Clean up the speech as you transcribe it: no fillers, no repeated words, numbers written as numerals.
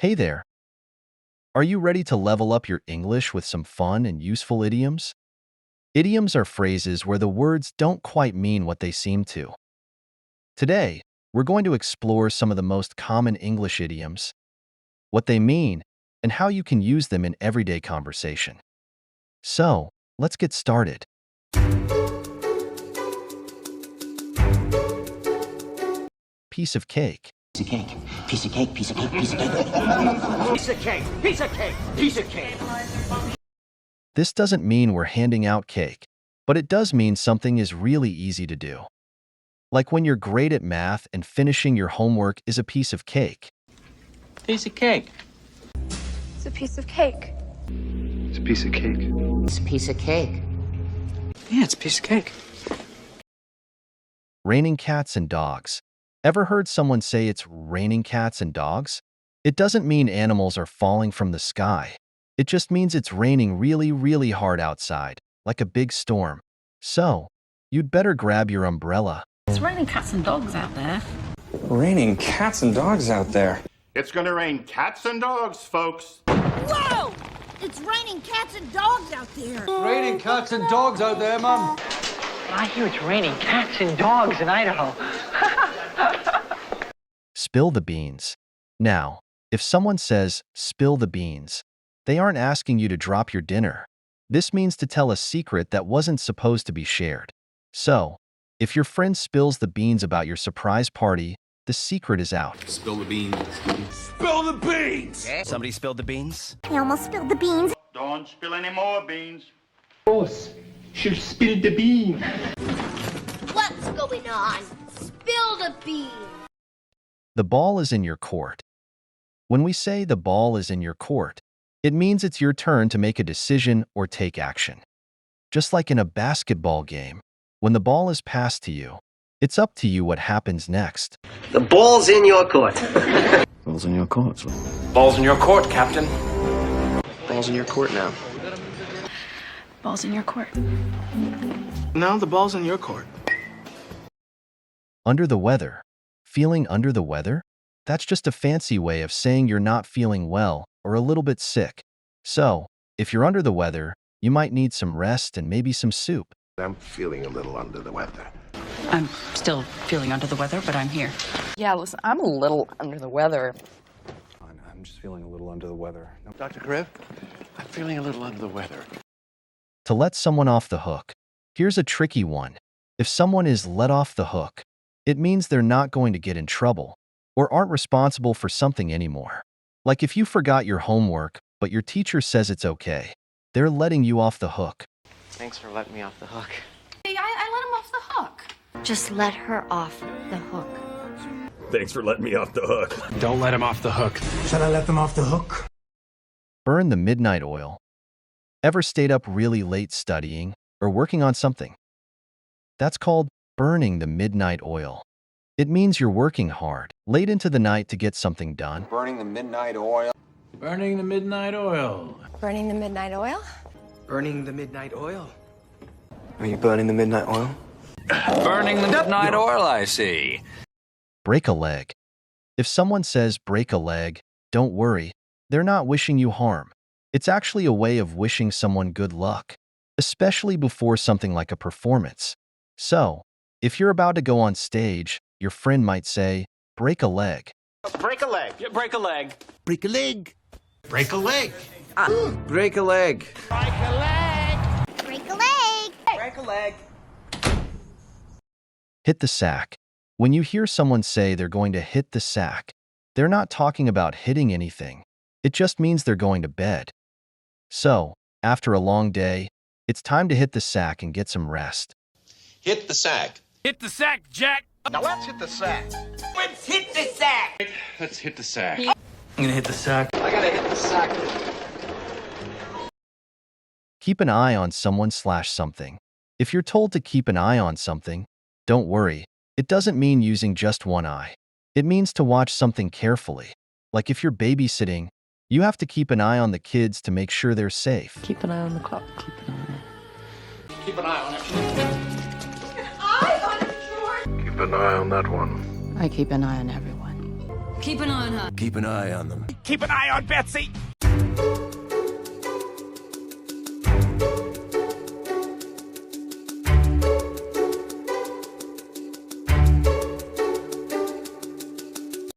Hey there! Are you ready to level up your English with some fun and useful idioms? Idioms are phrases where the words don't quite mean what they seem to. Today, we're going to explore some of the most common English idioms, what they mean, and how you can use them in everyday conversation. So, let's get started. Piece of cake. Piece of cake, piece of cake, piece of cake, piece of cake. Piece of cake, piece of cake, piece of cake. This doesn't mean we're handing out cake, but it does mean something is really easy to do. Like when you're great at math and finishing your homework is a piece of cake. Piece of cake. It's a piece of cake. It's a piece of cake. It's a piece of cake. Yeah, it's a piece of cake. Raining cats and dogs. Ever heard someone say it's raining cats and dogs? It doesn't mean animals are falling from the sky. It just means it's raining really hard outside, like a big storm. So, you'd better grab your umbrella. It's raining cats and dogs out there. Raining cats and dogs out there. It's gonna rain cats and dogs, folks. Whoa! It's raining cats and dogs out there. Raining cats and dogs out there, Mum. I hear it's raining cats and dogs in Idaho. Spill the beans. Now, if someone says, spill the beans, they aren't asking you to drop your dinner. This means to tell a secret that wasn't supposed to be shared. So, if your friend spills the beans about your surprise party, the secret is out. Spill the beans. Spill the beans! Somebody spilled the beans? I almost spilled the beans. Don't spill any more beans. Boss, she spilled the beans. What's going on? Spill the beans. The ball is in your court. When we say the ball is in your court, it means it's your turn to make a decision or take action. Just like in a basketball game, when the ball is passed to you, it's up to you what happens next. The ball's in your court. Ball's in your court. Ball's in your court, Captain. Ball's in your court now. Ball's in your court. No, the ball's in your court. Under the weather. Feeling under the weather? That's just a fancy way of saying you're not feeling well or a little bit sick. So, if you're under the weather, you might need some rest and maybe some soup. I'm feeling a little under the weather. I'm still feeling under the weather, but I'm here. Yeah, listen, I'm a little under the weather. I'm just feeling a little under the weather. Dr. Griff, I'm feeling a little under the weather. To let someone off the hook. Here's a tricky one. If someone is let off the hook, it means they're not going to get in trouble or aren't responsible for something anymore. Like if you forgot your homework, but your teacher says it's okay, they're letting you off the hook. Thanks for letting me off the hook. Hey, I let him off the hook. Just let her off the hook. Thanks for letting me off the hook. Don't let him off the hook. Shall I let them off the hook? Burn the midnight oil. Ever stayed up really late studying or working on something? That's called burning the midnight oil. It means you're working hard, late into the night to get something done. Burning the midnight oil. Burning the midnight oil. Burning the midnight oil? Burning the midnight oil. Are you burning the midnight oil? Burning the midnight oil, I see. Break a leg. If someone says break a leg, don't worry. They're not wishing you harm. It's actually a way of wishing someone good luck, especially before something like a performance. So, if you're about to go on stage, your friend might say, break a leg. Break a leg. Yeah, break a leg. Break a leg. Break a leg. Break a leg. Break a leg. Break a leg. Hit the sack. When you hear someone say they're going to hit the sack, they're not talking about hitting anything. It just means they're going to bed. So, after a long day, it's time to hit the sack and get some rest. Hit the sack. Hit the sack, Jack. Now let's hit the sack. Let's hit the sack. Let's hit the sack. I'm gonna hit the sack. I gotta hit the sack. Keep an eye on someone/something. If you're told to keep an eye on something, don't worry. It doesn't mean using just one eye. It means to watch something carefully. Like if you're babysitting, you have to keep an eye on the kids to make sure they're safe. Keep an eye on the clock. Keep an eye. Keep an eye on it. Keep an eye on that one. I keep an eye on everyone. Keep an eye on her. Keep an eye on them. Keep an eye on Betsy.